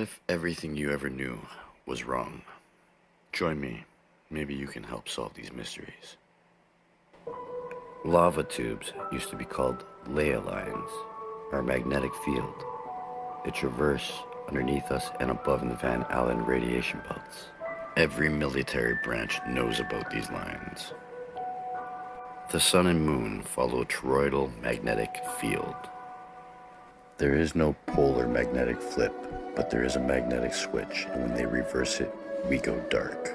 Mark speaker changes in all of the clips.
Speaker 1: if everything you ever knew was wrong? Join me. Maybe you can help solve these mysteries. Lava tubes used to be called ley lines, our magnetic field. They traverse underneath us and above in the Van Allen radiation belts. Every military branch knows about these lines. The sun and moon follow a toroidal magnetic field. There is no polar magnetic flip, but there is a magnetic switch, and when they reverse it, we go dark.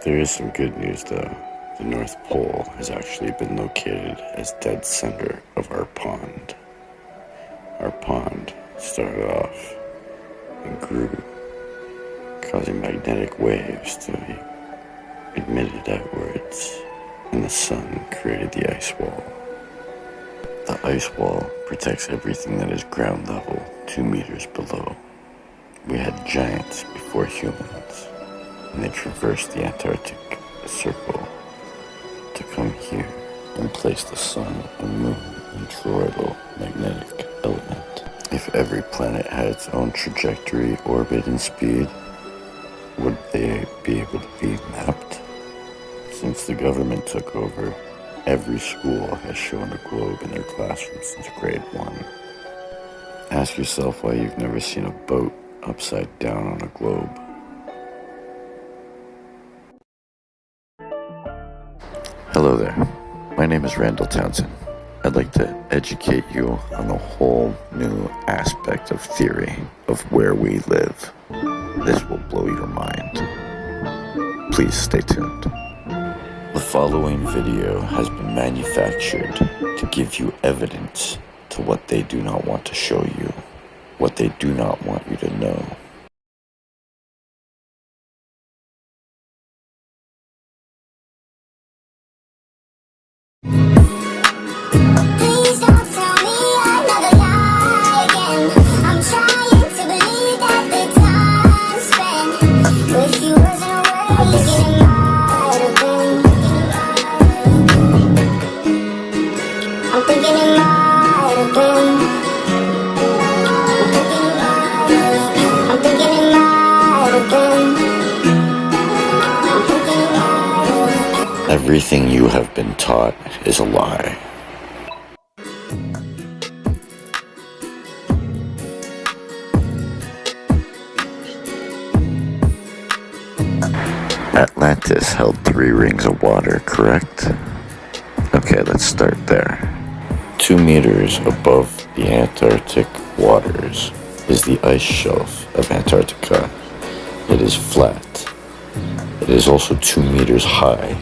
Speaker 1: There is some good news though. The North Pole has actually been located as dead center of our pond. Our pond started off and grew, causing magnetic waves to be emitted outwards, and the sun created the ice wall. The ice wall protects everything that is ground level 2 meters below. We had giants before humans, and they traversed the Antarctic Circle to come here and place the sun and moon in toroidal magnetic element. If every planet had its own trajectory, orbit, and speed, would they be able to be mapped? Since the government took over, every school has shown a globe in their classroom since grade 1. Ask yourself why you've never seen a boat upside down on a globe. Hello there, my name is Randall Townsend. I'd like to educate you on a whole new aspect of theory of where we live. This will blow your mind. Please stay tuned. The following video has been manufactured to give you evidence to what they do not want to show you, what they do not want you to know.
Speaker 2: Please don't tell me another lie again. I'm trying to believe that the time spent with you wasn't wasted. It might have been. I'm thinking it might have been. I'm thinking it might have been. I'm thinking it might have been.
Speaker 1: Everything you have been taught is a lie. Atlantis held 3 rings of water, correct? Okay, let's start there. 2 meters above the Antarctic waters is the ice shelf of Antarctica. It is flat. It is also 2 meters high,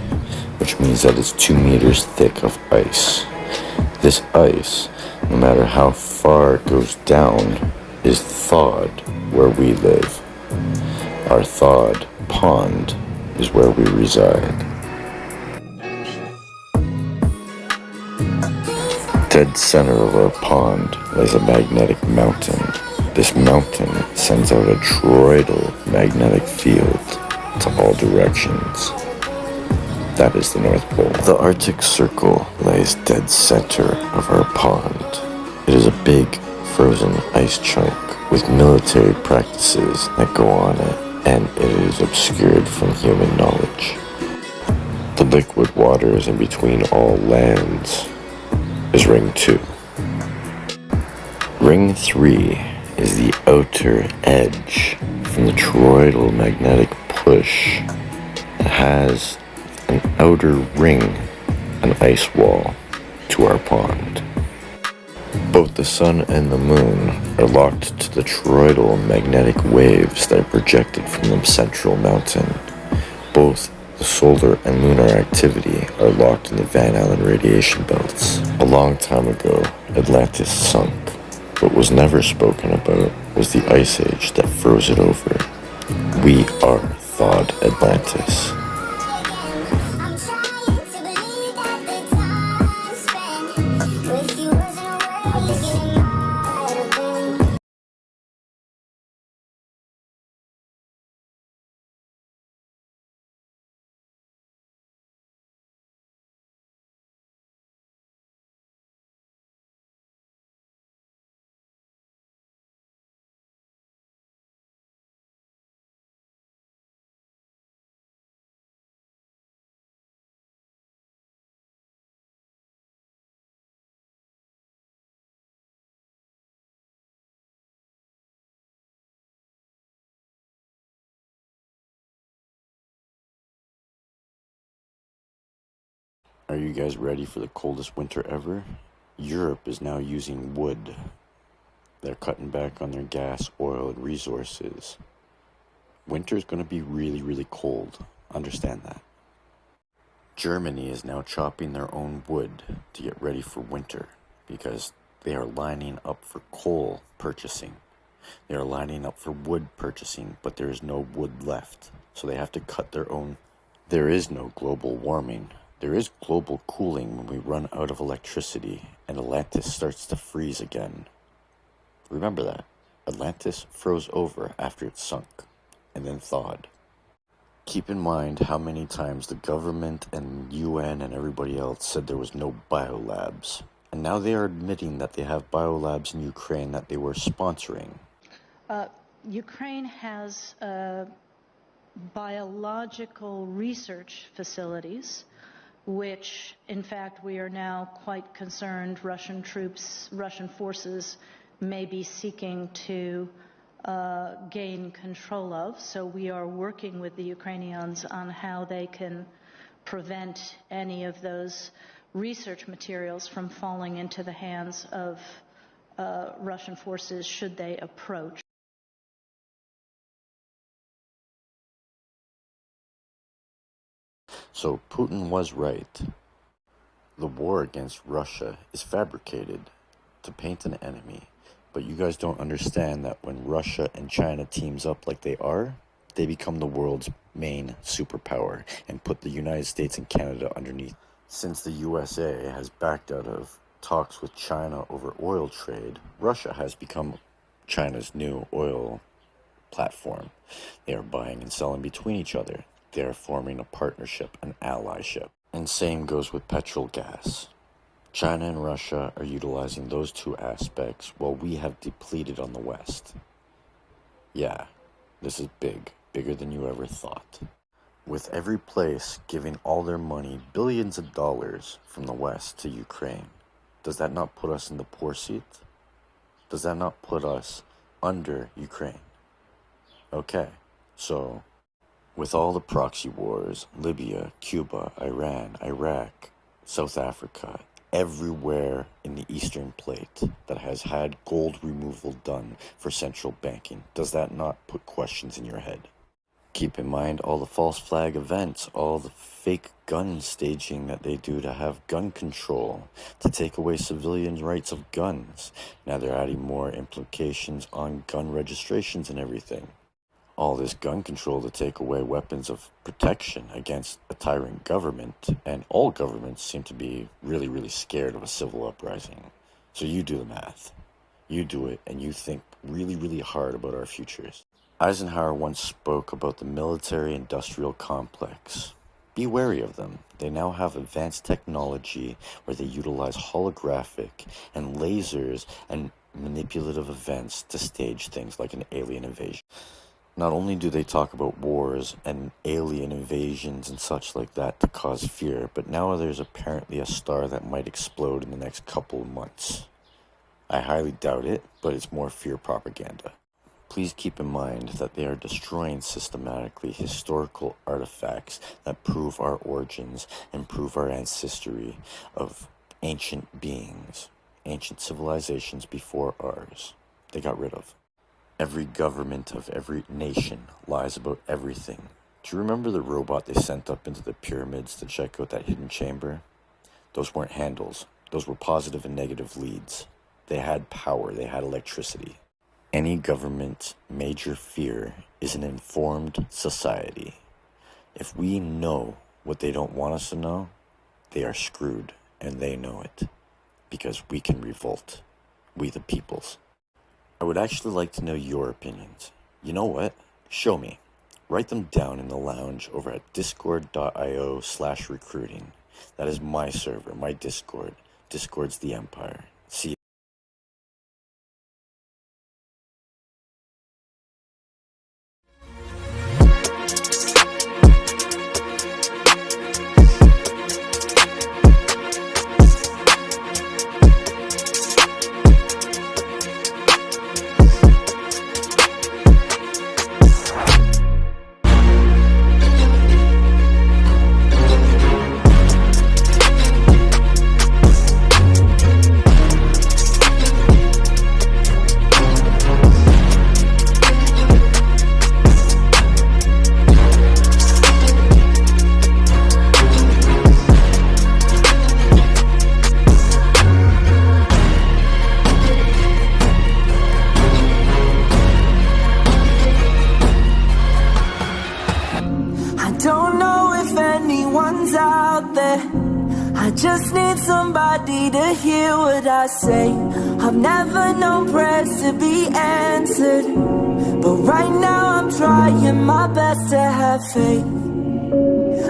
Speaker 1: which means that it's 2 meters thick of ice. This ice, no matter how far it goes down, is thawed where we live. Our thawed pond is where we reside. Dead center of our pond lies a magnetic mountain. This mountain sends out a toroidal magnetic field to all directions. That is the North Pole. The Arctic Circle lies dead center of our pond. It is a big frozen ice chunk with military practices that go on it, and it is obscured from human knowledge. The liquid waters in between all lands is Ring 2. Ring 3 is the outer edge from the toroidal magnetic push. It has an outer ring, an ice wall, to our pond. Both the sun and the moon are locked to the toroidal magnetic waves that are projected from the central mountain. Both the solar and lunar activity are locked in the Van Allen radiation belts. A long time ago, Atlantis sunk. What was never spoken about was the ice age that froze it over. We are thawed Atlantis. Are you guys ready for the coldest winter ever? Europe is now using wood. They're cutting back on their gas, oil, and resources. Winter is going to be really, really cold. Understand that. Germany is now chopping their own wood to get ready for winter because they are lining up for coal purchasing. They are lining up for wood purchasing, but there is no wood left. So they have to cut their own. There is no global warming. There is global cooling when we run out of electricity and Atlantis starts to freeze again. Remember that. Atlantis froze over after it sunk and then thawed. Keep in mind how many times the government and UN and everybody else said there was no biolabs. And now they are admitting that they have biolabs in Ukraine that they were sponsoring.
Speaker 3: Ukraine has biological research facilities, which, in fact, we are now quite concerned Russian forces may be seeking to gain control of. So we are working with the Ukrainians on how they can prevent any of those research materials from falling into the hands of Russian forces should they approach.
Speaker 1: So Putin was right. The war against Russia is fabricated to paint an enemy. But you guys don't understand that when Russia and China teams up like they are, they become the world's main superpower and put the United States and Canada underneath. Since the USA has backed out of talks with China over oil trade, Russia has become China's new oil platform. They are buying and selling between each other. They are forming a partnership, an allyship. And same goes with petrol gas. China and Russia are utilizing those two aspects while we have depleted on the West. Yeah, this is big, bigger than you ever thought. With every place giving all their money, billions of dollars from the West to Ukraine, does that not put us in the poor seat? Does that not put us under Ukraine? Okay, so with all the proxy wars, Libya, Cuba, Iran, Iraq, South Africa, everywhere in the Eastern Plate that has had gold removal done for central banking, does that not put questions in your head? Keep in mind all the false flag events, all the fake gun staging that they do to have gun control, to take away civilian rights of guns. Now they're adding more implications on gun registrations and everything. All this gun control to take away weapons of protection against a tyrant government, and all governments seem to be really, really scared of a civil uprising. So you do the math. You do it, and you think really, really hard about our futures. Eisenhower once spoke about the military-industrial complex. Be wary of them. They now have advanced technology where they utilize holographic and lasers and manipulative events to stage things like an alien invasion. Not only do they talk about wars and alien invasions and such like that to cause fear, but now there's apparently a star that might explode in the next couple of months. I highly doubt it, but it's more fear propaganda. Please keep in mind that they are destroying systematically historical artifacts that prove our origins and prove our ancestry of ancient beings, ancient civilizations before ours. They got rid of. Every government of every nation lies about everything. Do you remember the robot they sent up into the pyramids to check out that hidden chamber? Those weren't handles. Those were positive and negative leads. They had power. They had electricity. Any government's major fear is an informed society. If we know what they don't want us to know, they are screwed, and they know it. Because we can revolt. We the peoples. I would actually like to know your opinions. You know what? Show me. Write them down in the lounge over at discord.io/recruiting. That is my server, my Discord. Discord's the Empire. See you.
Speaker 4: just need somebody to hear what I say. I've never known prayers to be answered, but right now I'm trying my best to have faith.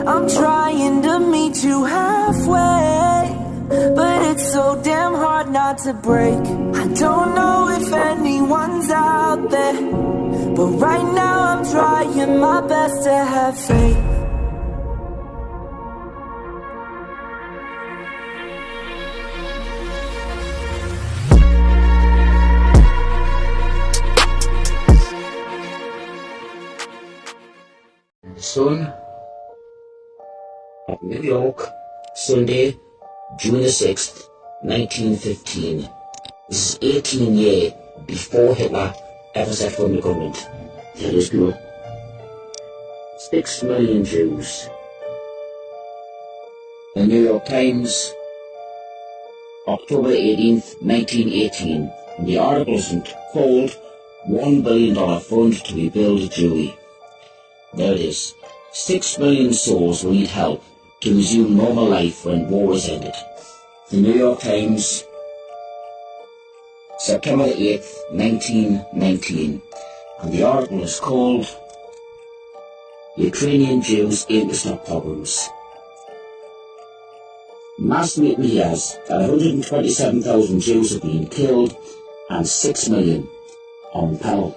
Speaker 4: I'm trying to meet you halfway, but it's so damn hard not to break. I don't know if anyone's out there, but right now I'm trying my best to have faith.
Speaker 5: Son of New York, Sunday, June the 6th, 1915. This is 18 years before Hitler ever set foot in the government. That is good. 6 million Jews. The New York Times, October 18th, 1918. The article is called $1 billion fund to rebuild Jewry. There it is. 6 million souls will need help to resume normal life when war is ended. The New York Times, September 8th, 1919. And the article is called Ukrainian Jews Aim to Stop Pogroms. Mass meeting has that 127,000 Jews have been killed and 6 million on panel.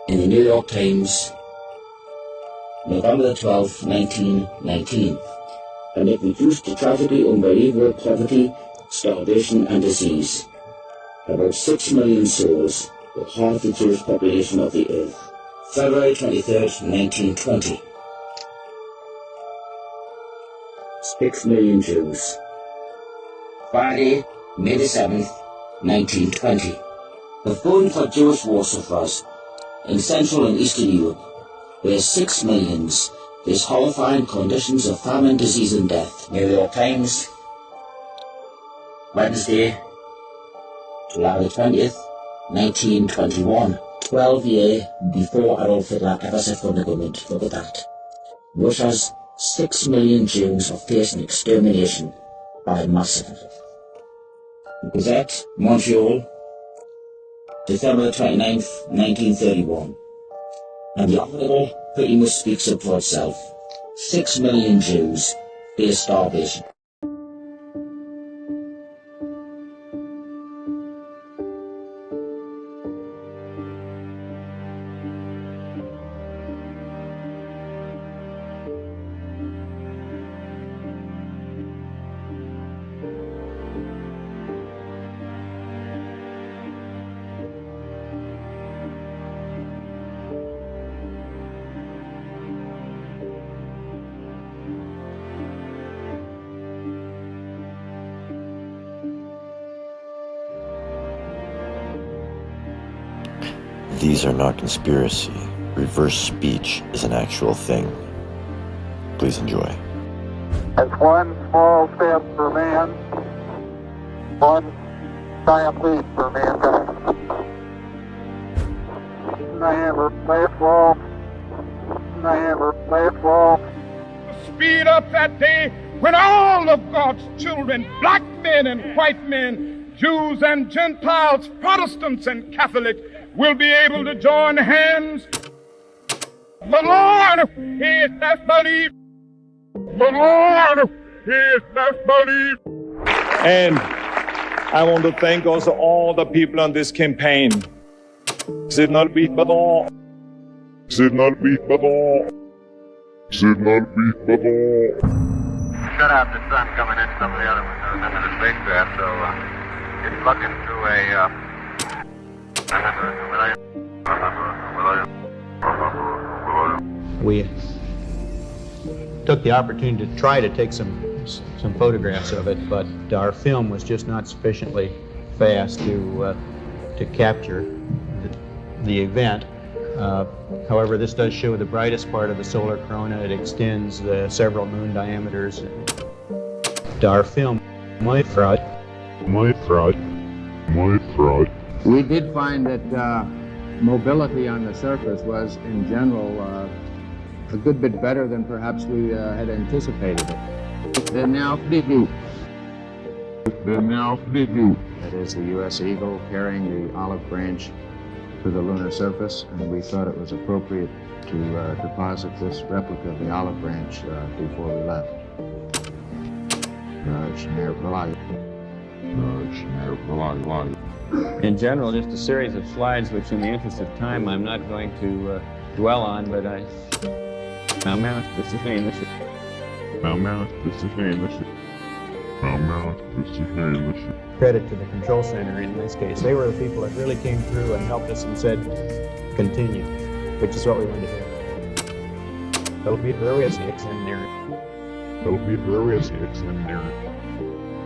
Speaker 5: In the New York Times, November the 12th, 1919, and it reduced to tragically unbelievable poverty, starvation and disease. About 6 million souls, with half the Jewish population of the earth. February 23rd, 1920. 6 million Jews. Friday, May the 7th, 1920. The Fund for Jewish War Sufferers in Central and Eastern Europe, where 6 millions face horrifying conditions of famine, disease and death. New York Times, Wednesday, July the 20th, 1921. 12 years before Adolf Hitler ever set foot in the government. Look at that. Russia's 6 million Jews are facing extermination by massacre. Gazette, Montreal, December 29th, 1931. And the article pretty much speaks up for itself. 6 million Jews face starvation.
Speaker 1: These are not conspiracy. Reverse speech is an actual thing. Please enjoy.
Speaker 6: It's one small step for man, one giant leap for mankind. Never baseball, never baseball.
Speaker 7: Speed up that day when all of God's children, black men and white men, Jews and Gentiles, Protestants and Catholics, will be able to join hands. The Lord is that belief. The Lord is that belief.
Speaker 8: And I want to thank also all the people on this campaign. Signal beat all. Signal beat all. Signal beat all.
Speaker 6: Shut out the sun coming in some of the other windows into the spacecraft, so it's looking through a
Speaker 9: We took the opportunity to try to take some photographs of it, but our film was just not sufficiently fast to capture the event. However, this does show the brightest part of the solar corona. It extends several moon diameters. Our film, my fraud.
Speaker 10: We did find that mobility on the surface was, in general, a good bit better than perhaps we had anticipated it. They're now fleeting. They're now fleeting.
Speaker 9: That is the U.S. Eagle carrying the olive branch to the lunar surface, and we thought it was appropriate to deposit this replica of the olive branch before we left. In general, just a series of slides which, in the interest of time, I'm not going to dwell on, but I... Mount, this is famous. Mount, this is famous. Mount, this is famous. Credit to the control center in this case. They were the people that really came through and helped us and said, continue, which is what we wanted to hear. There'll be various hicks in there. There'll be various hicks in there.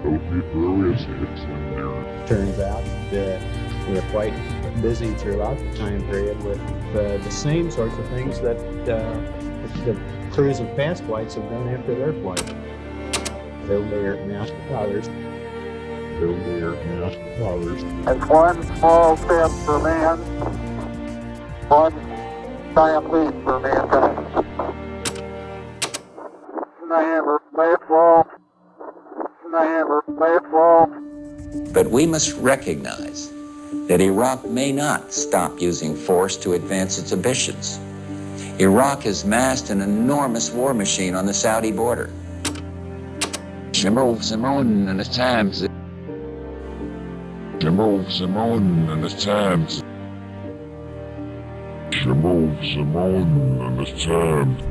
Speaker 9: There'll be various hicks in there. Turns out that we were quite busy throughout the time period with the same sorts of things that the crews of past flights have done after their flight. Build their master fathers. Build their master fathers.
Speaker 6: It's one small step for man, one giant leap for mankind.
Speaker 11: But we must recognize that Iraq may not stop using force to advance its ambitions. Iraq has massed an enormous war machine on the Saudi border. General Simone and his times. General Simone and his times. General Simone and his times.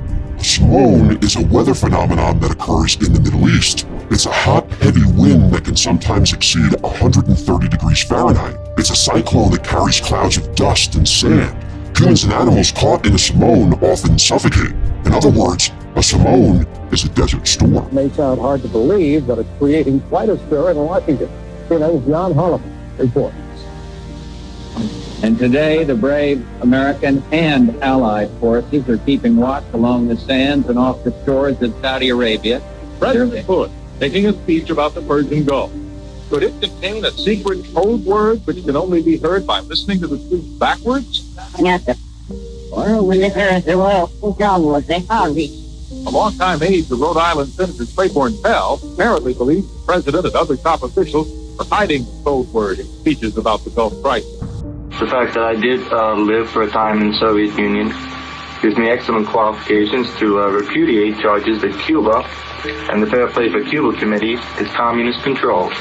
Speaker 12: Simone is a weather phenomenon that occurs in the Middle East. It's a hot, heavy wind that can sometimes exceed 130 degrees Fahrenheit. It's a cyclone that carries clouds of dust and sand. Humans and animals caught in a Simone often suffocate. In other words, a Simone is a desert storm.
Speaker 13: It may sound hard to believe, but it's creating quite a stir in Washington. Here is John Holliman reports.
Speaker 14: And today, the brave American and Allied forces are keeping watch along the sands and off the shores of Saudi Arabia.
Speaker 15: President Bush, making a speech about the Persian Gulf. Could it contain a secret code word which can only be heard by listening to the speech backwards?
Speaker 16: Yes, sir. Well, when the world was done with the Harvey.
Speaker 15: A longtime aide to Rhode Island Senator Claiborne Pell apparently believes the president and other top officials are hiding the code word in speeches about the Gulf crisis.
Speaker 17: The fact that I did live for a time in the Soviet Union gives me excellent qualifications to repudiate charges that Cuba and the Fair Play for Cuba Committee is communist controlled.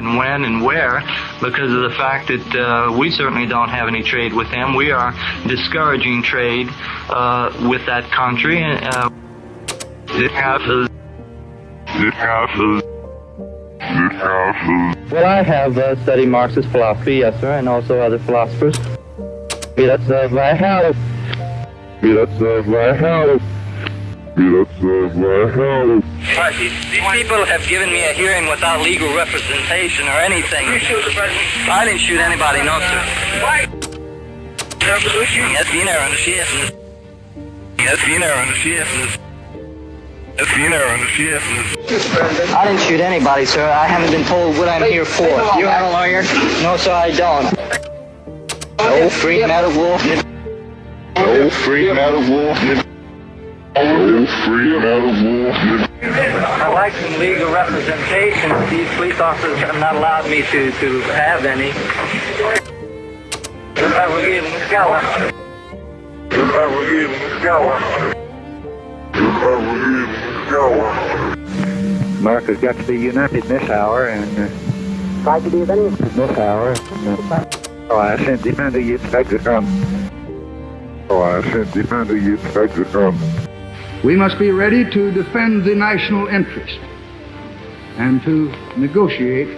Speaker 17: And when and where, because of the fact that we certainly don't have any trade with them. We are discouraging trade with that country.
Speaker 18: Well, I have studied Marxist philosophy, yes, sir, and also other philosophers. These
Speaker 19: people have given me a hearing without legal representation or anything. I didn't shoot anybody, no, sir. I didn't shoot anybody, sir. I haven't been told what I'm here for. You have a lawyer? No, sir, I don't. No free metal wolf. No free metal wolf. No free metal wolf. I'd like some legal representation. These police officers have not allowed me to have any.
Speaker 18: America's got to be united in this hour, and
Speaker 13: Try to do that in
Speaker 18: this hour. Oh, I sent defender you expect to come. Oh, I sent defender you expect to come.
Speaker 20: We must be ready to defend the national interest and to negotiate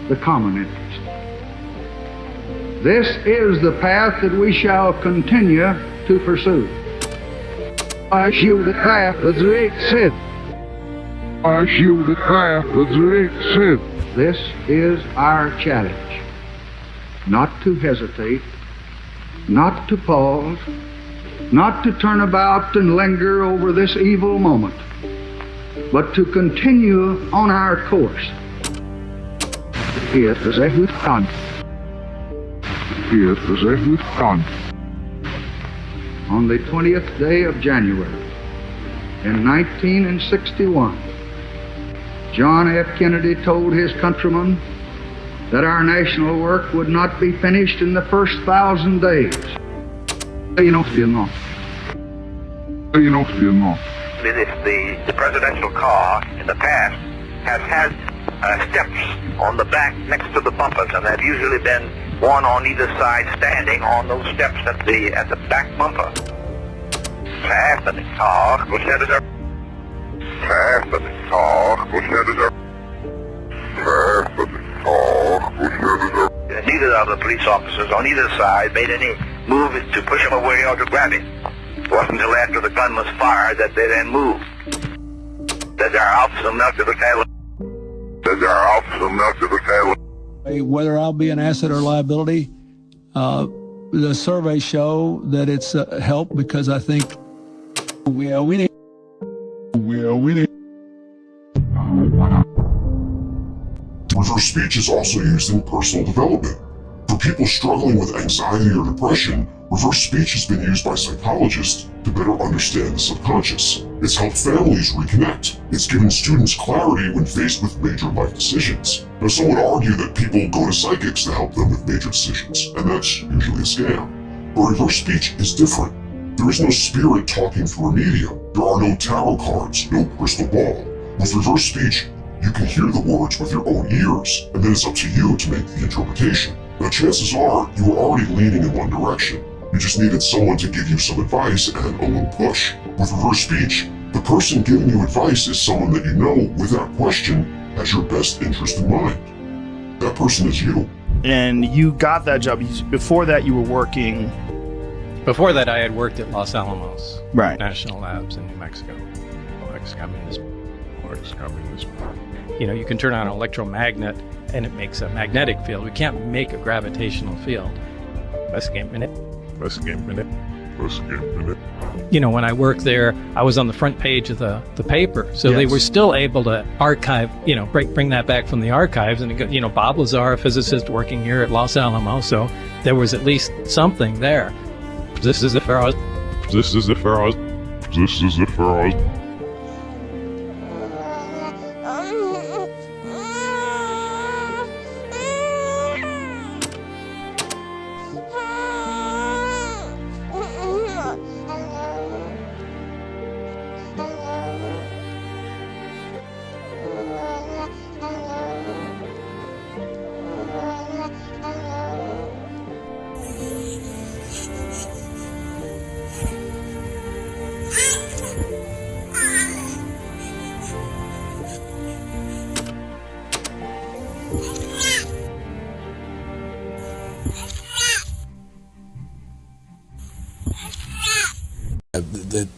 Speaker 20: the common interest. This is the path that we shall continue to pursue. I shield the path that Drake said. I shield the path that Drake said. This is our challenge. Not to hesitate, not to pause, not to turn about and linger over this evil moment, but to continue on our course. Here is a good appeared as if with God. On the 20th day of January in 1961, John F. Kennedy told his countrymen that our national work would not be finished in the first 1,000 days.
Speaker 21: The presidential car in the past has had steps on the back next to the bumpers, and have usually been one on either side standing on those steps at the back bumper. Fast in the car, go Senator. Fast in the car, go Senator. Fast in the car, go Senator. Neither of the police officers on either side made any move to push him away or to grab him. It wasn't until after the gun was fired that they then moved. That their officer melted the tail. That their officer melted the tail.
Speaker 22: Whether I'll be an asset or liability, the surveys show that it's helped, because I think we need.
Speaker 12: Reverse speech is also used in personal development. For people struggling with anxiety or depression, reverse speech has been used by psychologists to better understand the subconscious. It's helped families reconnect. It's given students clarity when faced with major life decisions. Now, some would argue that people go to psychics to help them with major decisions, and that's usually a scam. But reverse speech is different. There is no spirit talking through a medium. There are no tarot cards, no crystal ball. With reverse speech, you can hear the words with your own ears, and then it's up to you to make the interpretation. Now, chances are you were already leaning in one direction. You just needed someone to give you some advice and a little push. With reverse speech, the person giving you advice is someone that you know, without question, has your best interest in mind. That person is you.
Speaker 23: And you got that job. Before that, you were working...
Speaker 24: Before that, I had worked at Los Alamos
Speaker 23: right.
Speaker 24: National Labs in New Mexico. You know, you can turn on an electromagnet and it makes a magnetic field. We can't make a gravitational field. You know, when I worked there, I was on the front page of the paper. So yes. They were still able to archive, you know, bring that back from the archives. And, you know, Bob Lazar, a physicist working here at Los Alamos. So there was at least something there. This is a pharaoh.
Speaker 18: This is a pharaoh. This is a pharaoh.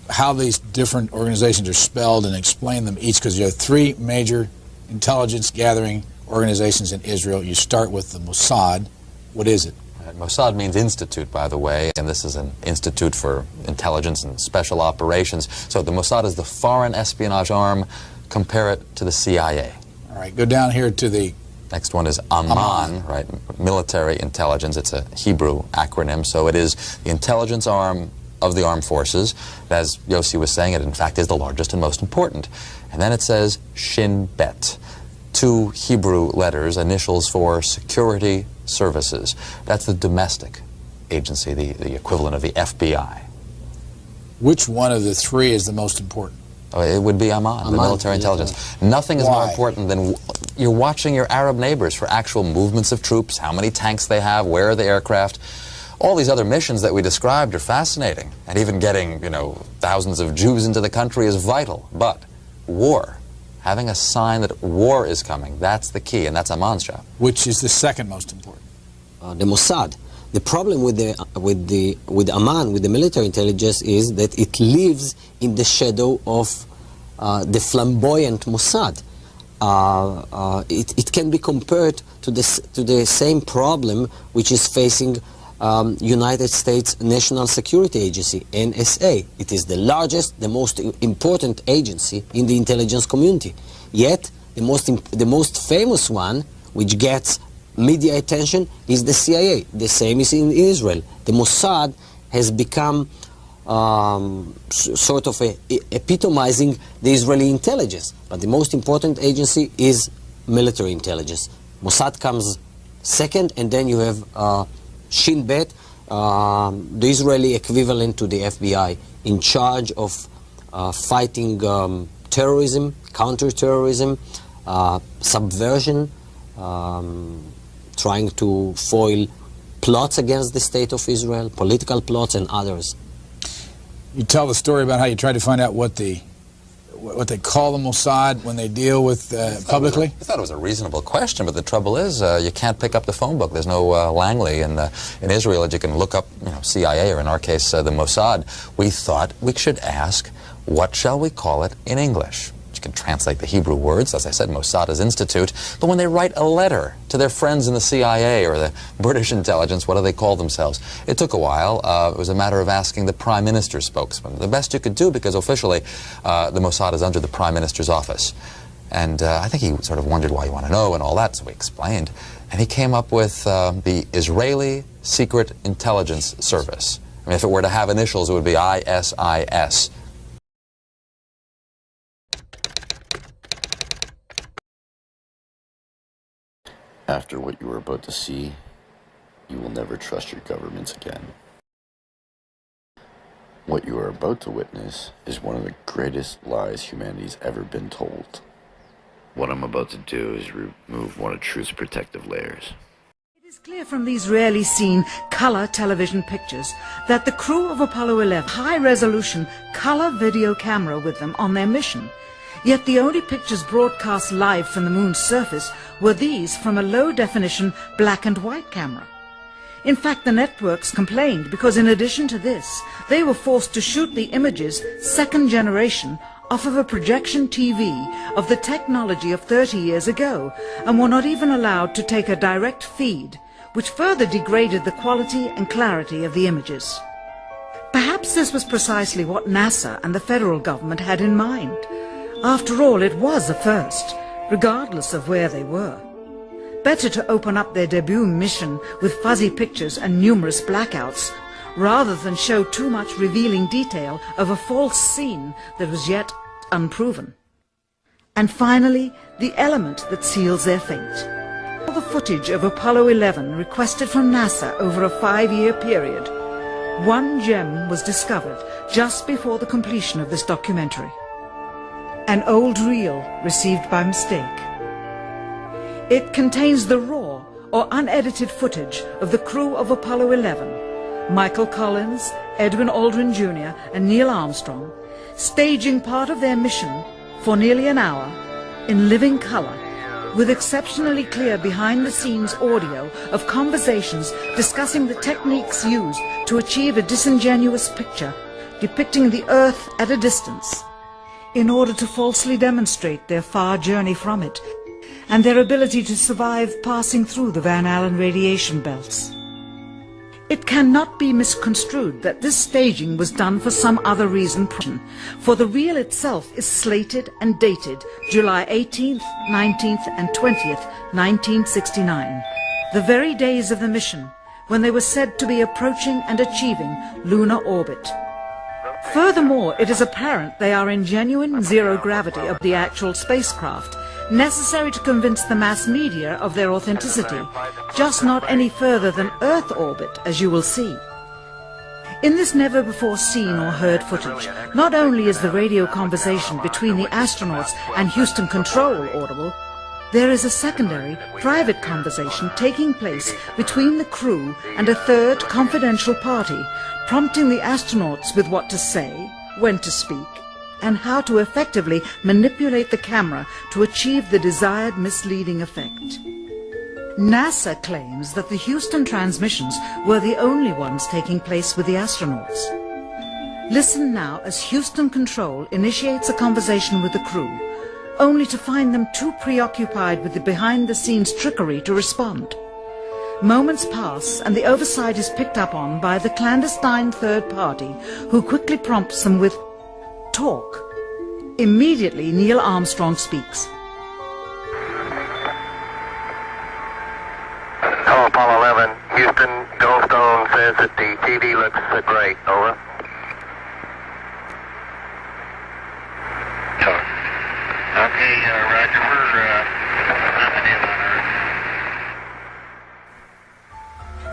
Speaker 25: How these different organizations are spelled and explain them each, because you have three major intelligence gathering organizations in Israel. You start with the Mossad. What is it?
Speaker 26: Mossad means institute, by the way, and this is an institute for intelligence and special operations. So the Mossad is the foreign espionage arm. Compare it to the CIA.
Speaker 25: All right, go down here to the...
Speaker 26: Next one is Aman, right? Military intelligence. It's a Hebrew acronym, so it is the intelligence arm of the armed forces. As Yossi was saying, it in fact is the largest and most important. And then it says Shin Bet, two Hebrew letters, initials for security services. That's the domestic agency, the equivalent of the FBI.
Speaker 25: Which one of the three is the most important?
Speaker 26: Oh, it would be Aman, the military intelligence. Nothing is more important than you're watching your Arab neighbors for actual movements of troops, how many tanks they have, where are the aircraft. All these other missions that we described are fascinating, and even getting, you know, thousands of Jews into the country is vital. But war, having a sign that war is coming, that's the key, and that's Aman's job.
Speaker 25: Which is the second most important?
Speaker 27: The Mossad. The problem with Aman, with the military intelligence, is that it lives in the shadow of the flamboyant Mossad. It can be compared to the same problem which is facing United States National Security Agency, NSA. It is the largest, the most important agency in the intelligence community. Yet, the most famous one, which gets media attention is the CIA. The same is in Israel. The Mossad has become sort of epitomizing the Israeli intelligence. But the most important agency is military intelligence. Mossad comes second, and then you have Shin Bet, the Israeli equivalent to the FBI, in charge of fighting terrorism, counter-terrorism, subversion, trying to foil plots against the state of Israel, political plots and others.
Speaker 25: You tell the story about how you tried to find out what they call the Mossad when they deal with publicly?
Speaker 26: I thought it was a reasonable question, but the trouble is you can't pick up the phone book. There's no Langley in Israel that you can look up, CIA, or in our case, the Mossad. We thought we should ask, what shall we call it in English? You can translate the Hebrew words, as I said, Mossad is institute, but when they write a letter to their friends in the CIA or the British intelligence, what do they call themselves? It took a while. It was a matter of asking the Prime Minister's spokesman. The best you could do, because officially the Mossad is under the Prime Minister's office. And I think he sort of wondered why you want to know and all that, so we explained. And he came up with the Israeli Secret Intelligence Service. I mean, if it were to have initials, it would be ISIS.
Speaker 1: After what you are about to see, you will never trust your governments again. What you are about to witness is one of the greatest lies humanity's ever been told. What I'm about to do is remove one of truth's protective layers.
Speaker 2: It is clear from these rarely seen color television pictures that the crew of Apollo 11 high-resolution color video camera with them on their mission. Yet the only pictures broadcast live from the moon's surface were these from a low-definition black and white camera. In fact, the networks complained because in addition to this, they were forced to shoot the images, second generation, off of a projection TV of the technology of 30 years ago, and were not even allowed to take a direct feed, which further degraded the quality and clarity of the images. Perhaps this was precisely what NASA and the federal government had in mind. After all, it was a first, regardless of where they were. Better to open up their debut mission with fuzzy pictures and numerous blackouts, rather than show too much revealing detail of a false scene that was yet unproven. And finally, the element that seals their fate. All the footage of Apollo 11 requested from NASA over a 5-year period. One gem was discovered just before the completion of this documentary. An old reel received by mistake. It contains the raw or unedited footage of the crew of Apollo 11, Michael Collins, Edwin Aldrin Jr. and Neil Armstrong, staging part of their mission for nearly an hour in living color, with exceptionally clear behind-the-scenes audio of conversations discussing the techniques used to achieve a disingenuous picture depicting the Earth at a distance, in order to falsely demonstrate their far journey from it and their ability to survive passing through the Van Allen radiation belts. It cannot be misconstrued that this staging was done for some other reason, for the reel itself is slated and dated July 18th, 19th and 20th, 1969, the very days of the mission when they were said to be approaching and achieving lunar orbit. Furthermore, it is apparent they are in genuine zero gravity of the actual spacecraft, necessary to convince the mass media of their authenticity, just not any further than Earth orbit, as you will see. In this never-before-seen or heard footage, not only is the radio conversation between the astronauts and Houston Control audible, there is a secondary, private conversation taking place between the crew and a third confidential party, prompting the astronauts with what to say, when to speak, and how to effectively manipulate the camera to achieve the desired misleading effect. NASA claims that the Houston transmissions were the only ones taking place with the astronauts. Listen now as Houston Control initiates a conversation with the crew, only to find them too preoccupied with the behind-the-scenes trickery to respond. Moments pass and the oversight is picked up on by the clandestine third party, who quickly prompts them with talk. Immediately Neil Armstrong speaks.
Speaker 6: says that the TV looks great. Over. Okay, Roger. We're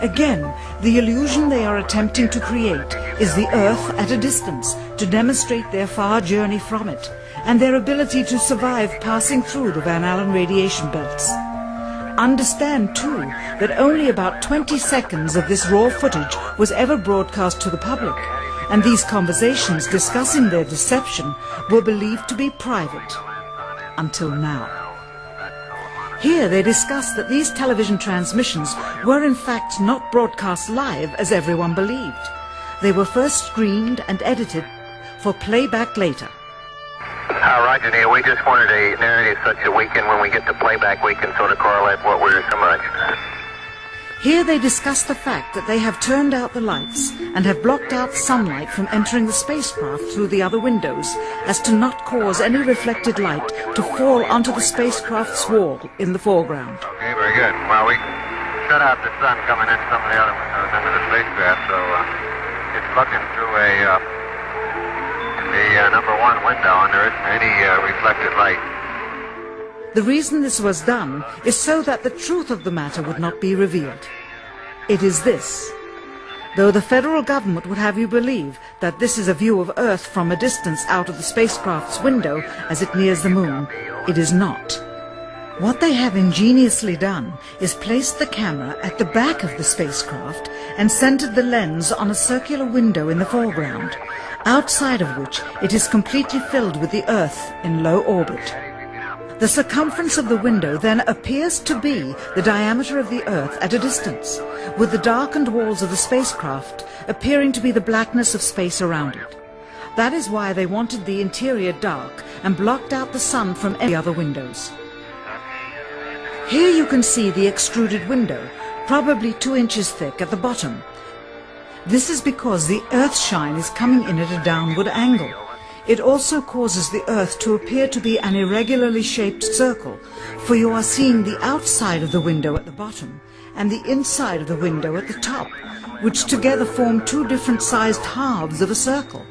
Speaker 2: Again, the illusion they are attempting to create is the Earth at a distance to demonstrate their far journey from it and their ability to survive passing through the Van Allen radiation belts. Understand, too, that only about 20 seconds of this raw footage was ever broadcast to the public, and these conversations discussing their deception were believed to be private. Until now. Here they discuss that these television transmissions were in fact not broadcast live as everyone believed. They were first screened and edited for playback later.
Speaker 6: Roger, Neil, we just wanted a narrative such that we can, when we get the playback, we can sort of correlate what we're so much.
Speaker 2: Here they discuss the fact that they have turned out the lights and have blocked out sunlight from entering the spacecraft through the other windows as to not cause any reflected light to fall onto the spacecraft's wall in the foreground.
Speaker 6: Okay, very good. Well, we shut out the sun coming in some of the other windows into the spacecraft, so it's looking through the number one window, and there isn't any reflected light.
Speaker 2: The reason this was done is so that the truth of the matter would not be revealed. It is this. Though the federal government would have you believe that this is a view of Earth from a distance out of the spacecraft's window as it nears the moon, it is not. What they have ingeniously done is placed the camera at the back of the spacecraft and centered the lens on a circular window in the foreground, outside of which it is completely filled with the Earth in low orbit. The circumference of the window then appears to be the diameter of the Earth at a distance, with the darkened walls of the spacecraft appearing to be the blackness of space around it. That is why they wanted the interior dark and blocked out the sun from any other windows. Here you can see the extruded window, probably 2 inches thick at the bottom. This is because the Earth's shine is coming in at a downward angle. It also causes the Earth to appear to be an irregularly shaped circle, for you are seeing the outside of the window at the bottom and the inside of the window at the top, which together form 2 different sized halves of a circle.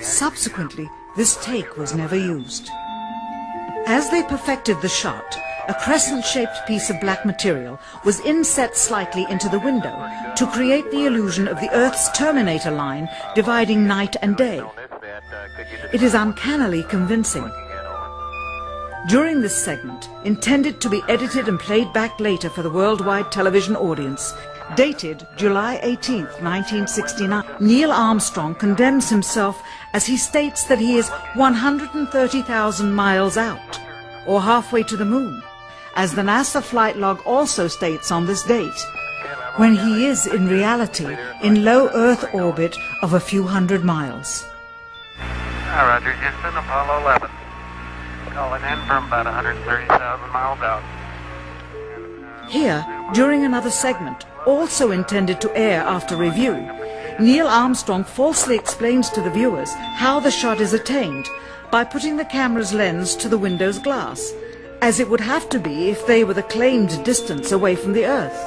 Speaker 2: Subsequently, this take was never used. As they perfected the shot, a crescent-shaped piece of black material was inset slightly into the window to create the illusion of the Earth's terminator line dividing night and day. It is uncannily convincing. During this segment, intended to be edited and played back later for the worldwide television audience, dated July 18, 1969, Neil Armstrong condemns himself as he states that he is 130,000 miles out, or halfway to the moon, as the NASA flight log also states on this date, when he is in reality in low Earth orbit of a few hundred miles.
Speaker 6: Roger, Houston, Apollo 11. Calling in from about 130,000 miles out.
Speaker 2: Here, during another segment, also intended to air after review, Neil Armstrong falsely explains to the viewers how the shot is attained by putting the camera's lens to the window's glass, as it would have to be if they were the claimed distance away from the Earth.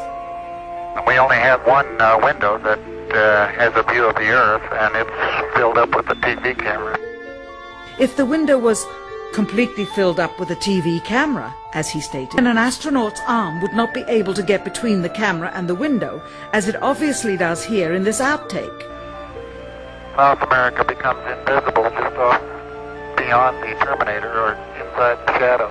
Speaker 6: We only have one window that has a view of the Earth, and it's filled up with the TV camera.
Speaker 2: If the window was completely filled up with a TV camera, as he stated, then an astronaut's arm would not be able to get between the camera and the window, as it obviously does here in this outtake.
Speaker 6: South America becomes invisible just off beyond the Terminator or inside the shadow.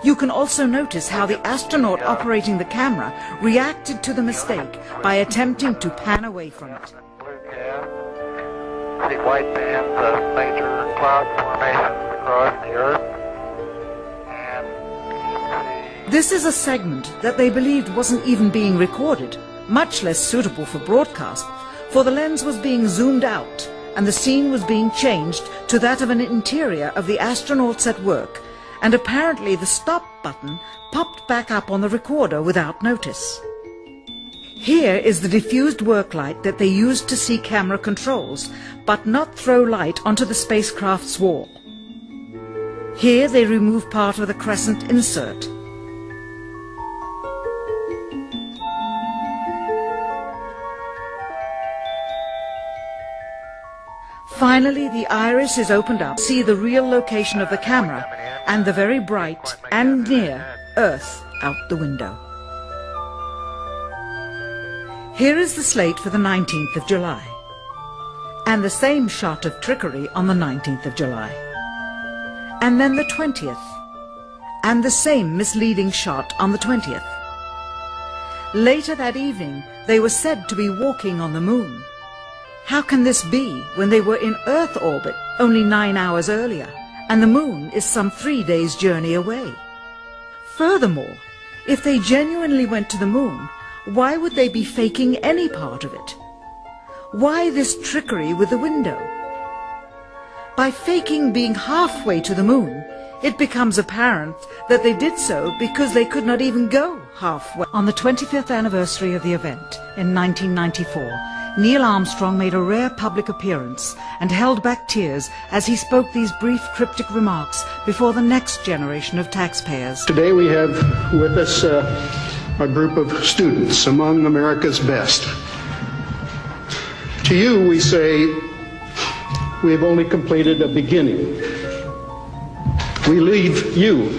Speaker 2: You can also notice how the astronaut operating the camera reacted to the mistake by attempting to pan away from it.
Speaker 6: See white bands of major cloud formations across the Earth.
Speaker 2: This is a segment that they believed wasn't even being recorded, much less suitable for broadcast, for the lens was being zoomed out and the scene was being changed to that of an interior of the astronauts at work, and apparently the stop button popped back up on the recorder without notice. Here is the diffused work light that they used to see camera controls, but not throw light onto the spacecraft's wall. Here they remove part of the crescent insert. Finally, the iris is opened up to see the real location of the camera and the very bright and near Earth out the window. Here is the slate for the 19th of July, and the same shot of trickery on the 19th of July, and then the 20th, and the same misleading shot on the 20th. Later that evening, they were said to be walking on the moon. How can this be when they were in Earth orbit only 9 hours earlier, and the moon is some 3 days' journey away? Furthermore, if they genuinely went to the moon, why would they be faking any part of it? Why this trickery with the window? By faking being halfway to the moon, it becomes apparent that they did so because they could not even go halfway. On the 25th anniversary of the event in 1994, Neil Armstrong made a rare public appearance and held back tears as he spoke these brief cryptic remarks before the next generation of taxpayers.
Speaker 3: Today we have with us a group of students among America's best. To you we say, we have only completed a beginning. We leave you,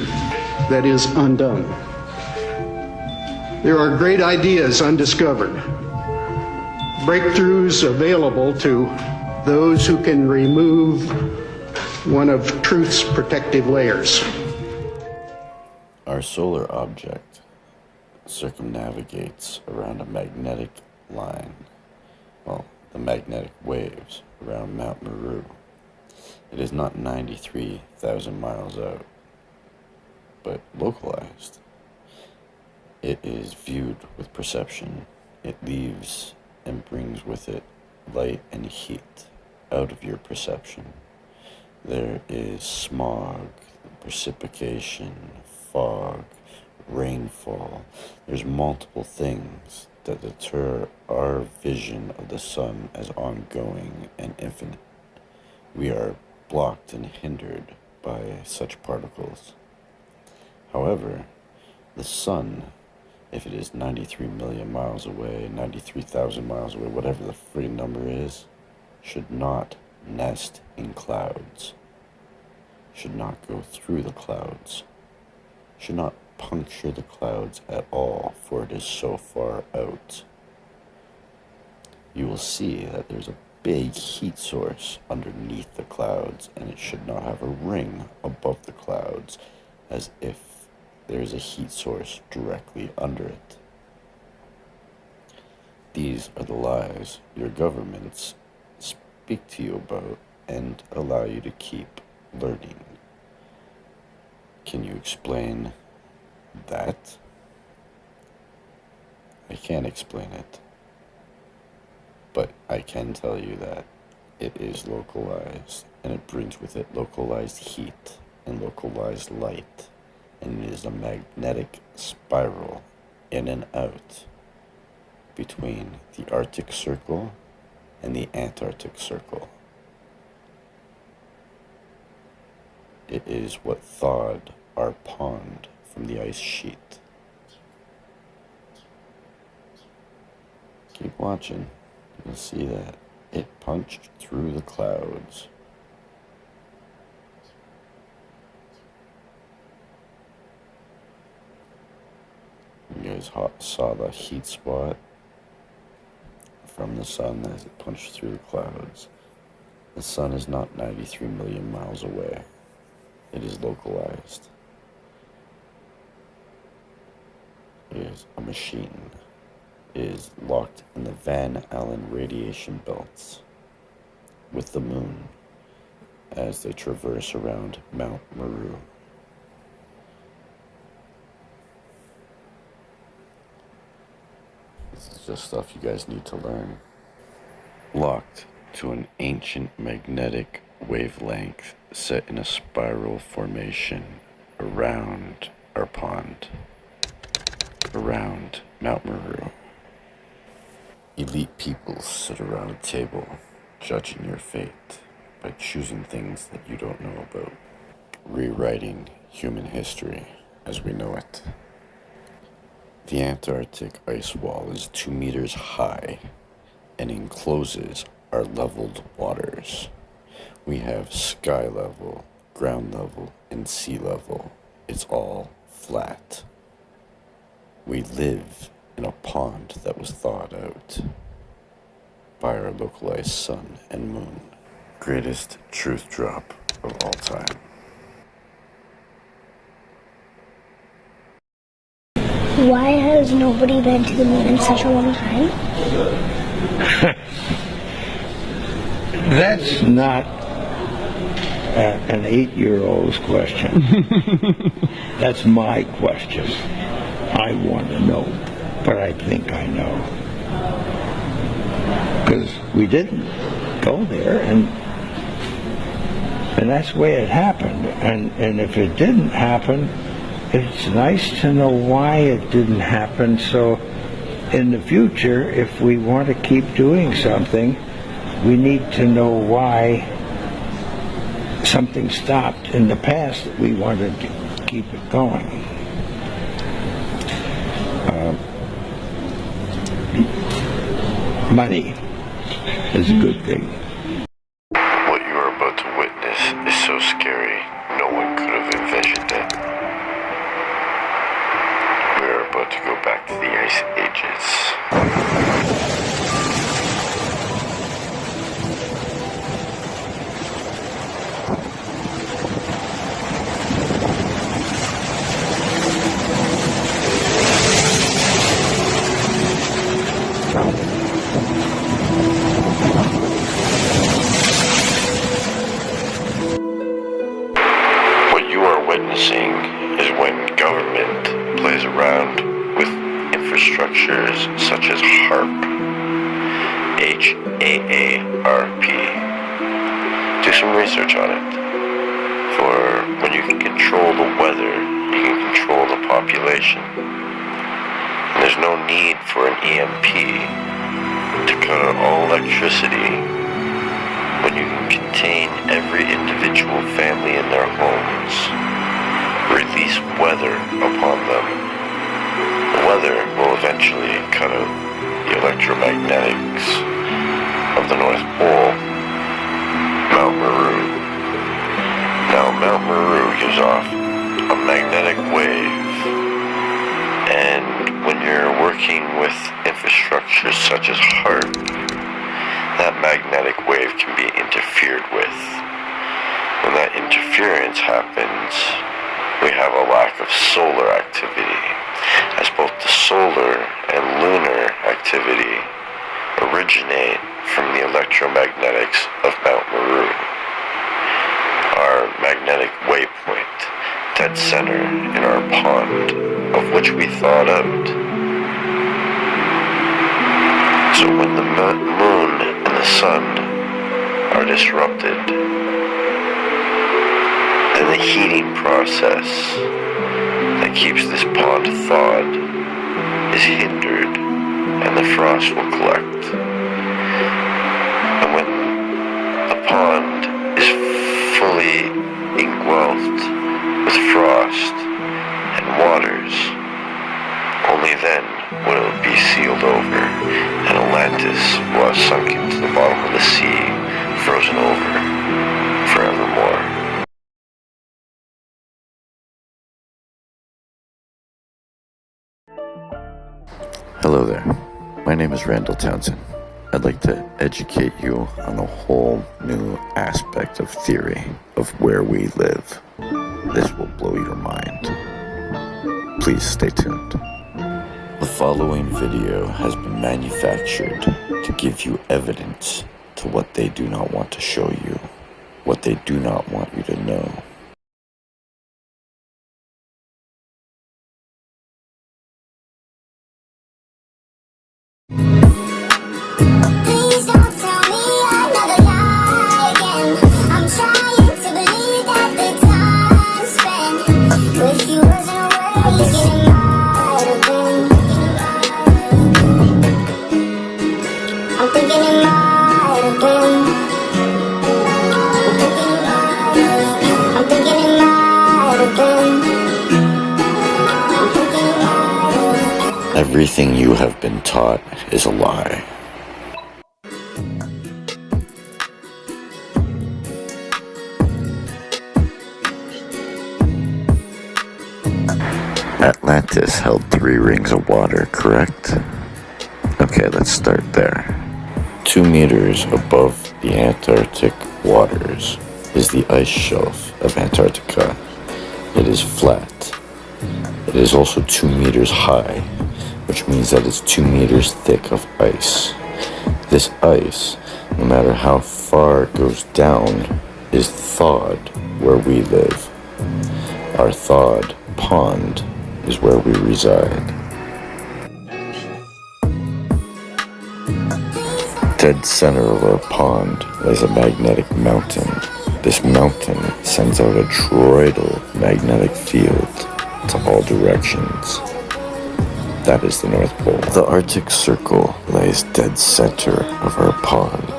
Speaker 3: that is, undone. There are great ideas undiscovered, breakthroughs available to those who can remove one of truth's protective layers.
Speaker 1: Our solar object circumnavigates around a magnetic line, well, the magnetic waves around Mount Meru. It is not 93,000 miles out, but localized. It is viewed with perception. It leaves and brings with it light and heat out of your perception. There is smog, precipitation, fog, rainfall. There's multiple things that deter our vision of the sun as ongoing and infinite. We are blocked and hindered by such particles. However, the sun, if it is 93 million miles away, 93,000 miles away, whatever the friggin' number is, should not nest in clouds, should not go through the clouds, should not puncture the clouds at all, for it is so far out. You will see that there's a big heat source underneath the clouds, and it should not have a ring above the clouds, as if there is a heat source directly under it. These are the lies your governments speak to you about and allow you to keep learning. Can you explain that? I can't explain it, but I can tell you that it is localized, and it brings with it localized heat and localized light, and it is a magnetic spiral in and out between the Arctic Circle and the Antarctic Circle. It is what thawed our pond from the ice sheet. Keep watching. You'll see that it punched through the clouds. You guys saw the heat spot from the sun as it punched through the clouds. The sun is not 93 million miles away. It is localized. It is a machine. It is locked in the Van Allen radiation belts with the moon as they traverse around Mount Meru. This is just stuff you guys need to learn. Locked to an ancient magnetic wavelength set in a spiral formation around our pond, around Mount Meru. Elite people sit around a table judging your fate by choosing things that you don't know about, rewriting human history as we know it. The Antarctic ice wall is 2 meters high and encloses our leveled waters. We have sky level, ground level, and sea level. It's all flat. We live in a pond that was thawed out by our localized sun and moon. Greatest truth drop of all time.
Speaker 4: Why has nobody been to the moon in such a long time?
Speaker 20: That's not an 8-year-old's question. That's my question. I want to know, but I think I know. Because we didn't go there, and that's the way it happened. And if it didn't happen, it's nice to know why it didn't happen, so in the future, if we want to keep doing something, we need to know why something stopped in the past that we wanted to keep it going. Money is a good thing.
Speaker 1: What you are about to witness is so scary, no one could have envisioned it. We are about to go back to the Ice Ages. What you are witnessing is when government plays around with infrastructures such as HAARP, H-A-A-R-P. Do some research on it. For when you can control the weather, you can control the population. And there's no need for an EMP to cut out all electricity when you can contain every individual family in their homes, release weather upon them. The weather will eventually cut out the electromagnetics of the North Pole, Mount Meru. Now, Mount Meru gives off a magnetic wave, and when you're working with infrastructure such as HAARP, that magnetic wave can be interfered with. When that interference happens, we have a lack of solar activity, as both the solar and lunar activity originate from the electromagnetics of Mount Meru. Our magnetic waypoint, dead center in our pond, of which we thawed out. So when the moon and the sun are disrupted, then the heating process that keeps this pond thawed is hindered, and the frost will collect. And when the pond is fully engulfed with frost and waters, only then will it be sealed over, and Atlantis will have sunk into the bottom of the sea, frozen over forevermore. Hello there. My name is Randall Townsend. I'd like to educate you on a whole new aspect of theory of where we live. This will blow your mind. Please stay tuned. The following video has been manufactured to give you evidence to what they do not want to show you, what they do not want you to know.
Speaker 5: Please don't tell me another lie again. I'm trying to believe that the time spent with you wasn't wasting my again. I'm thinking it might have been. I'm thinking it might have been.
Speaker 1: Everything you have been taught is a lie. Atlantis held 3 rings of water, correct? Okay, let's start there. 2 meters above the Antarctic waters is the ice shelf of Antarctica. It is flat. It is also 2 meters high, which means that it's 2 meters thick of ice. This ice, no matter how far it goes down, is thawed where we live. Our thawed pond is where we reside. Dead center of our pond lies a magnetic mountain. This mountain sends out a toroidal magnetic field to all directions. That is the North Pole. The Arctic Circle lies dead center of our pond.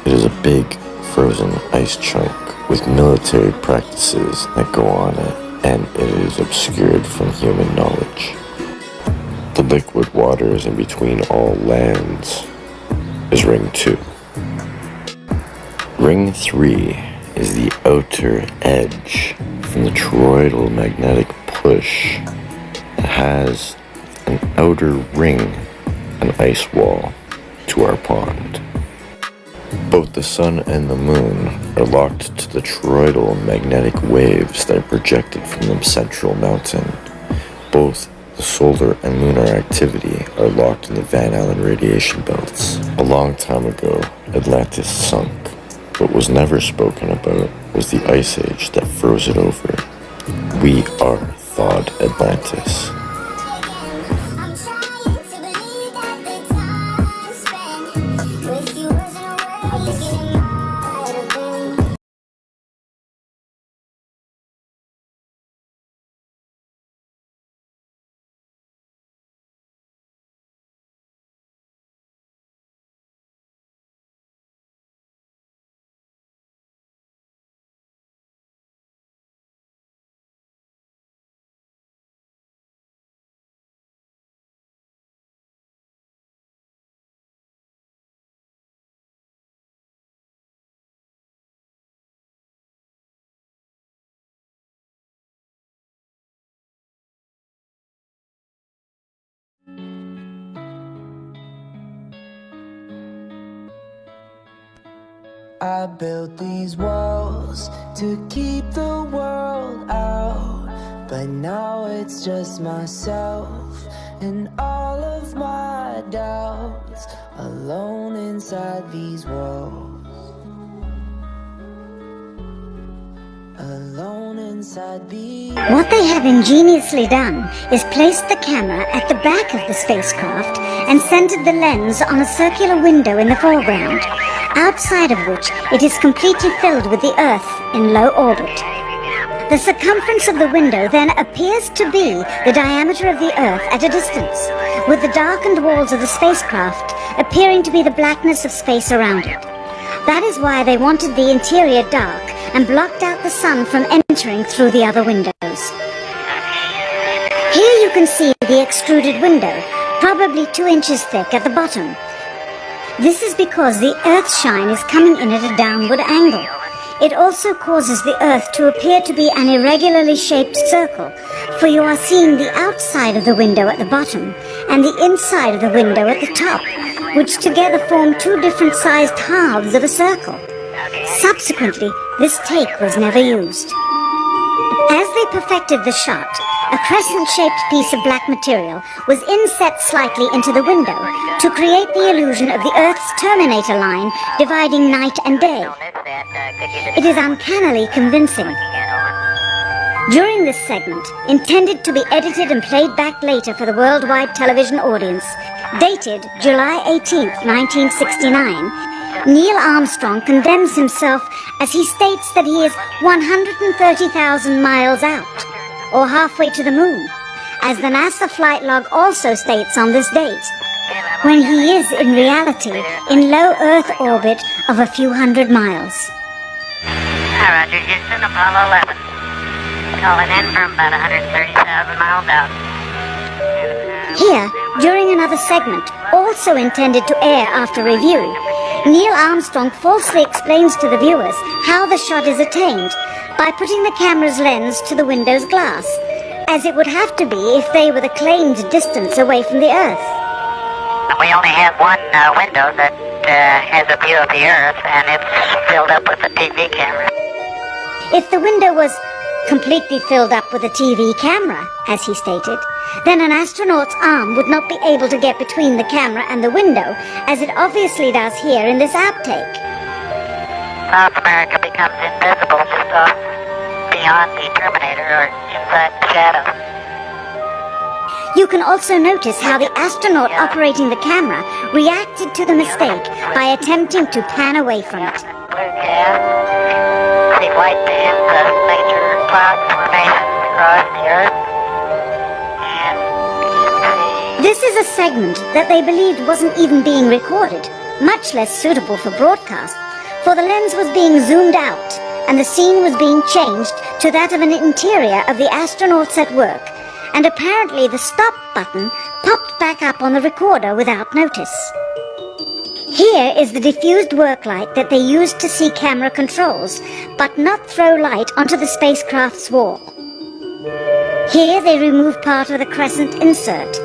Speaker 1: It is a big frozen ice chunk with military practices that go on it, and it is obscured from human knowledge. The liquid waters in between all lands is Ring 2. Ring 3 is the outer edge from the toroidal magnetic push. It has an outer ring, an ice wall, to our pond. Both the sun and the moon are locked to the toroidal magnetic waves that are projected from the central mountain. Both the solar and lunar activity are locked in the Van Allen radiation belts. A long time ago, Atlantis sunk. What was never spoken about was the ice age that froze it over. We are thawed Atlantis.
Speaker 7: I built these walls to keep the world out, but now it's just myself and all of my doubts, alone inside these walls, alone inside these.
Speaker 8: What they have ingeniously done is placed the camera at the back of the spacecraft and centered the lens on a circular window in the foreground, outside of which it is completely filled with the Earth in low orbit. The circumference of the window then appears to be the diameter of the Earth at a distance, with the darkened walls of the spacecraft appearing to be the blackness of space around it. That is why they wanted the interior dark and blocked out the sun from entering through the other windows. Here you can see the extruded window, probably 2 inches thick at the bottom. This is because the Earth's shine is coming in at a downward angle. It also causes the Earth to appear to be an irregularly shaped circle, for you are seeing the outside of the window at the bottom and the inside of the window at the top, which together form 2 different sized halves of a circle. Subsequently, this take was never used. As they perfected the shot, a crescent-shaped piece of black material was inset slightly into the window to create the illusion of the Earth's terminator line dividing night and day. It is uncannily convincing. During this segment, intended to be edited and played back later for the worldwide television audience, dated July 18, 1969, Neil Armstrong condemns himself as he states that he is 130,000 miles out, or halfway to the moon, as the NASA flight log also states on this date, when he is in reality in low Earth orbit of a few hundred miles.
Speaker 9: Hi, Roger. Houston, Apollo 11. Calling in from about 130,000 miles out.
Speaker 8: Here, during another segment, also intended to air after review, Neil Armstrong falsely explains to the viewers how the shot is attained by putting the camera's lens to the window's glass, as it would have to be if they were the claimed distance away from the Earth.
Speaker 9: We only have one window that has a view of the Earth, and it's filled up with a TV camera.
Speaker 8: If the window was completely filled up with a TV camera, as he stated, then an astronaut's arm would not be able to get between the camera and the window, as it obviously does here in this outtake.
Speaker 9: South America becomes invisible just off beyond the Terminator or inside the shadow.
Speaker 8: You can also notice how the astronaut operating the camera reacted to the mistake by attempting to pan away from it.
Speaker 9: Blue gas, see white bands of major cloud formations across the Earth.
Speaker 8: This is a segment that they believed wasn't even being recorded, much less suitable for broadcast, for the lens was being zoomed out and the scene was being changed to that of an interior of the astronauts at work, and apparently the stop button popped back up on the recorder without notice. Here is the diffused work light that they used to see camera controls, but not throw light onto the spacecraft's wall. Here they remove part of the crescent insert.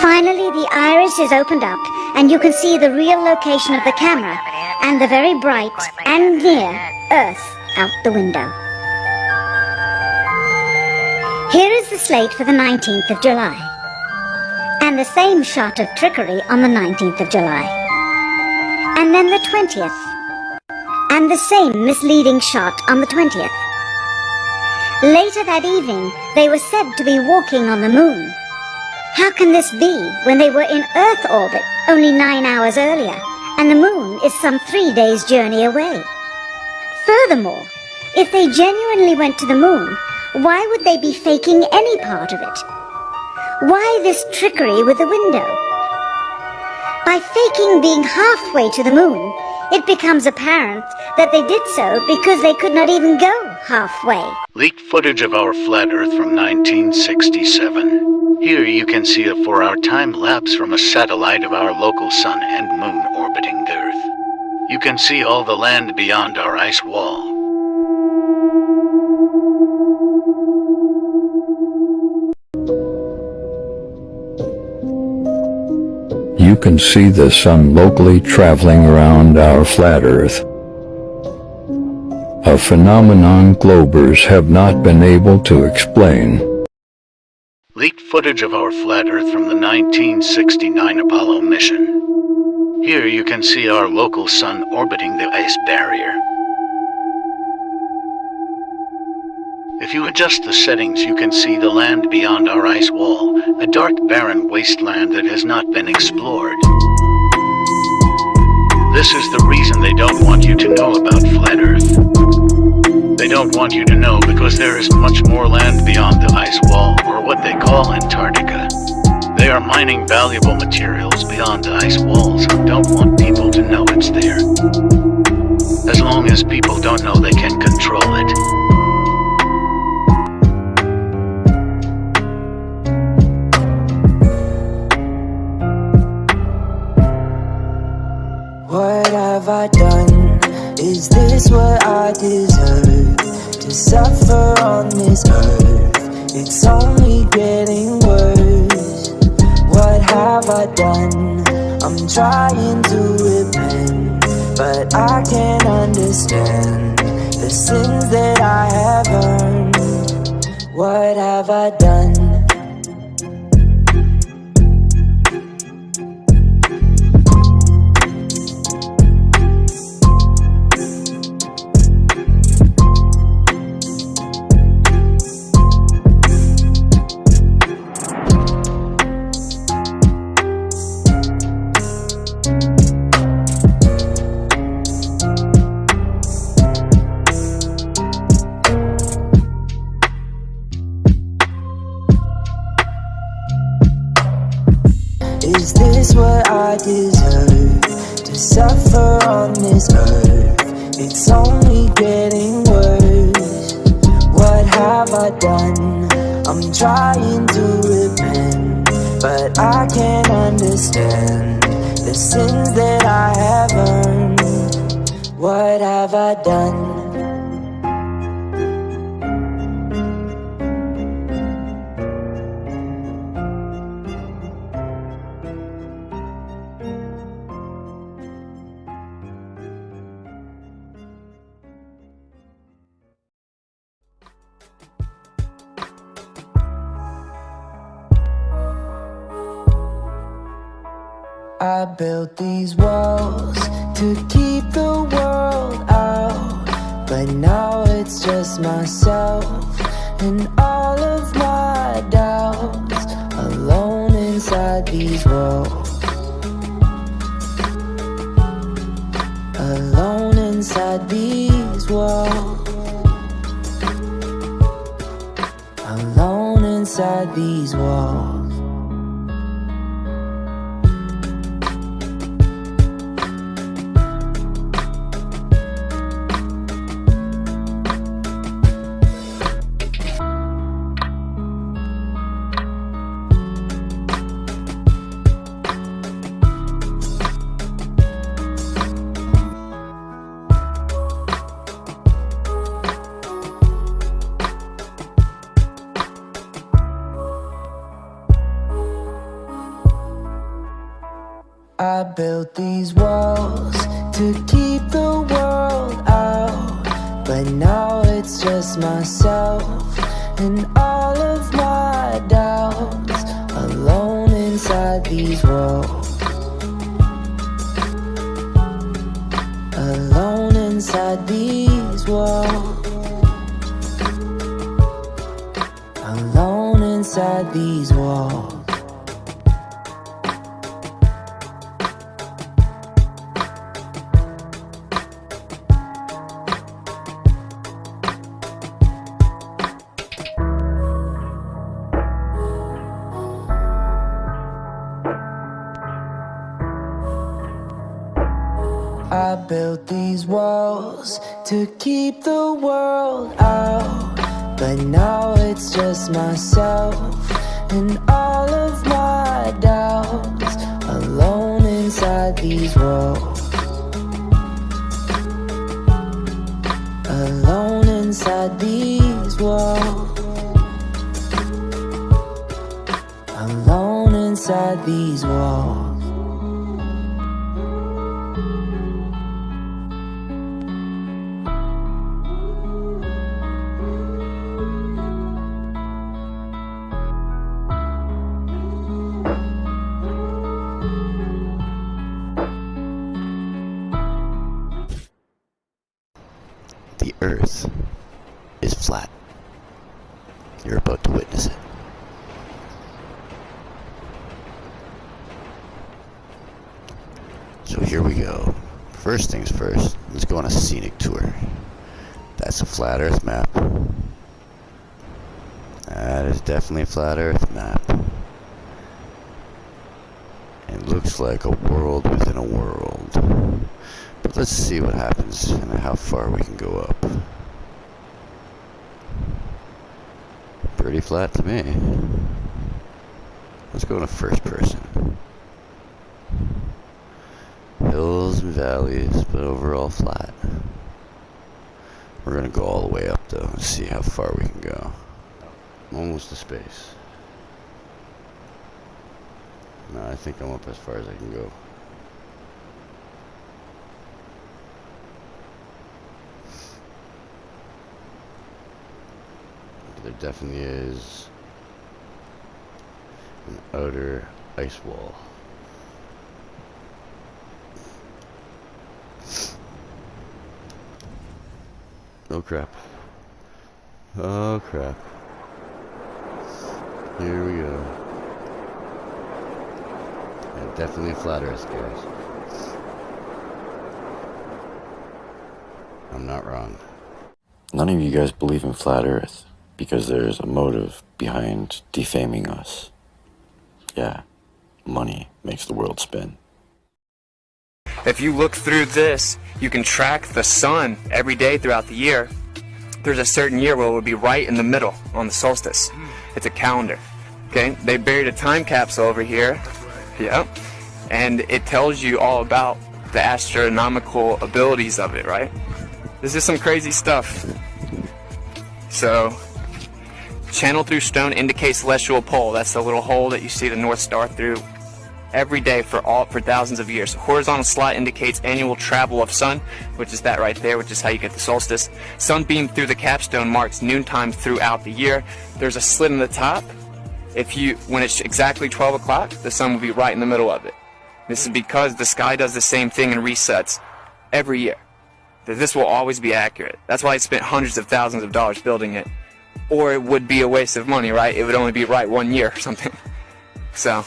Speaker 8: Finally, the iris is opened up, and you can see the real location of the camera, and the very bright and near Earth out the window. Here is the slate for the 19th of July, and the same shot of trickery on the 19th of July, and then the 20th, and the same misleading shot on the 20th. Later that evening, they were said to be walking on the moon. How can this be when they were in Earth orbit only 9 hours earlier, and the moon is some 3 days' journey away? Furthermore, if they genuinely went to the moon, why would they be faking any part of it? Why this trickery with the window? By faking being halfway to the moon, it becomes apparent that they did so because they could not even go halfway.
Speaker 10: Leaked footage of our flat Earth from 1967. Here you can see a 4-hour time lapse from a satellite of our local sun and moon orbiting the Earth. You can see all the land beyond our ice wall.
Speaker 11: You can see the sun locally traveling around our flat Earth. A phenomenon globers have not been able to explain.
Speaker 10: Leaked footage of our flat Earth from the 1969 Apollo mission. Here you can see our local sun orbiting the ice barrier. If you adjust the settings, you can see the land beyond our ice wall, a dark, barren wasteland that has not been explored. This is the reason they don't want you to know about flat Earth. They don't want you to know because there is much more land beyond the ice wall, or what they call Antarctica. They are mining valuable materials beyond the ice walls and don't want people to know it's there. As long as people don't know, they can control it.
Speaker 7: What have I done? Is this what I deserve? To suffer on this earth? It's only getting worse. What have I done? I'm trying to repent, but I can't understand the sins that I have earned. What have I done? Is this what I deserve? To suffer on this earth? It's only getting worse. What have I done? I'm trying to repent, but I can't understand the sins that I have earned. What have I done? I built these walls to keep the world out, but now it's just myself and all of my doubts, alone inside these walls, alone inside these walls, alone inside these walls. I built these walls to keep the world out, but now it's just myself and all of my doubts, alone inside these walls, alone inside these walls, alone inside these walls. I built these walls to keep the world out, but now it's just myself and all of my doubts, alone inside these walls, alone inside these walls, alone inside these walls.
Speaker 1: The Earth is flat. You're about to witness it. So here we go. First things first, let's go on a scenic tour. That's a flat Earth map. That is definitely a flat Earth map. It looks like a world within a world. But let's see what happens and how far we can go up. Pretty flat to me. Let's go into first person. Hills and valleys, but overall flat. We're gonna go all the way up though and see how far we can go. I'm almost to space. No, I think I'm up as far as I can go. There definitely is an outer ice wall. Oh crap. Oh crap. Here we go. And definitely a flat Earth, guys. I'm not wrong. None of you guys believe in flat Earth because there's a motive behind defaming us. Yeah, money makes the world spin.
Speaker 13: If you look through this, you can track the sun every day throughout the year. There's a certain year where it would be right in the middle on the solstice. It's a calendar. Okay, they buried a time capsule over here. Yep. and it tells you all about the astronomical abilities of it, right? This is some crazy stuff. So, channel through stone indicates celestial pole. That's the little hole that you see the North Star through every day for thousands of years. Horizontal slot indicates annual travel of sun, which is that right there, which is how you get the solstice. Sunbeam through the capstone marks noontime throughout the year. There's a slit in the top. When it's exactly 12 o'clock, the sun will be right in the middle of it. This is because the sky does the same thing and resets every year. This will always be accurate. That's why I spent hundreds of thousands of dollars building it. Or it would be a waste of money, right? It would only be right 1 year or something. So,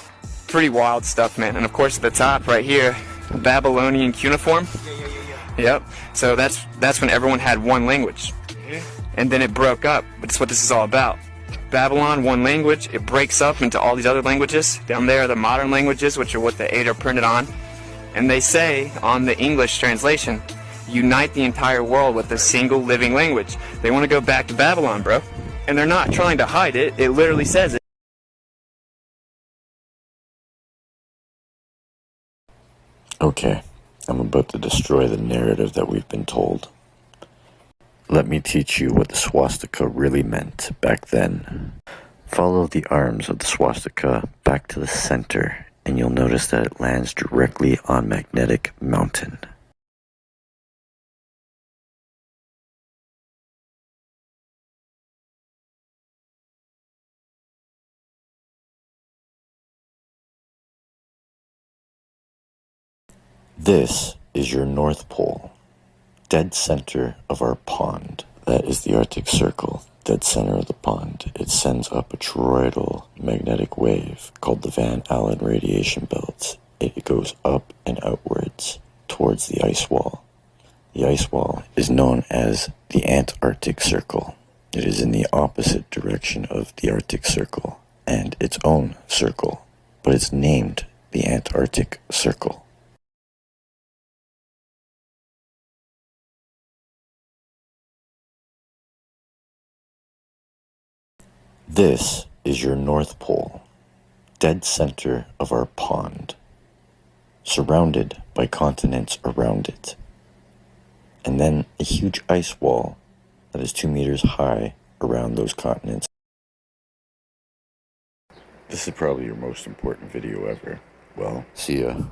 Speaker 13: pretty wild stuff, man. And of course at the top right here, Babylonian cuneiform. Yep. So that's when everyone had one language. And then it broke up. But that's what this is all about. Babylon, one language, it breaks up into all these other languages. Down there are the modern languages, which are what the 8 are printed on. And they say, on the English translation, unite the entire world with a single living language. They want to go back to Babylon, bro. And they're not trying to hide it. It literally says it.
Speaker 1: Okay, I'm about to destroy the narrative that we've been told. Let me teach you what the swastika really meant back then. Follow the arms of the swastika back to the center, and you'll notice that it lands directly on Magnetic Mountain. This is your North Pole, dead center of our pond. That is the Arctic Circle, dead center of the pond. It sends up a toroidal magnetic wave called the Van Allen radiation belt. It goes up and outwards towards the ice wall. The ice wall is known as the Antarctic Circle. It is in the opposite direction of the Arctic Circle and its own circle, but it's named the Antarctic Circle. This is your North Pole, dead center of our pond, surrounded by continents around it, and then a huge ice wall that is 2 meters high around those continents. This is probably your most important video ever. Well, see ya.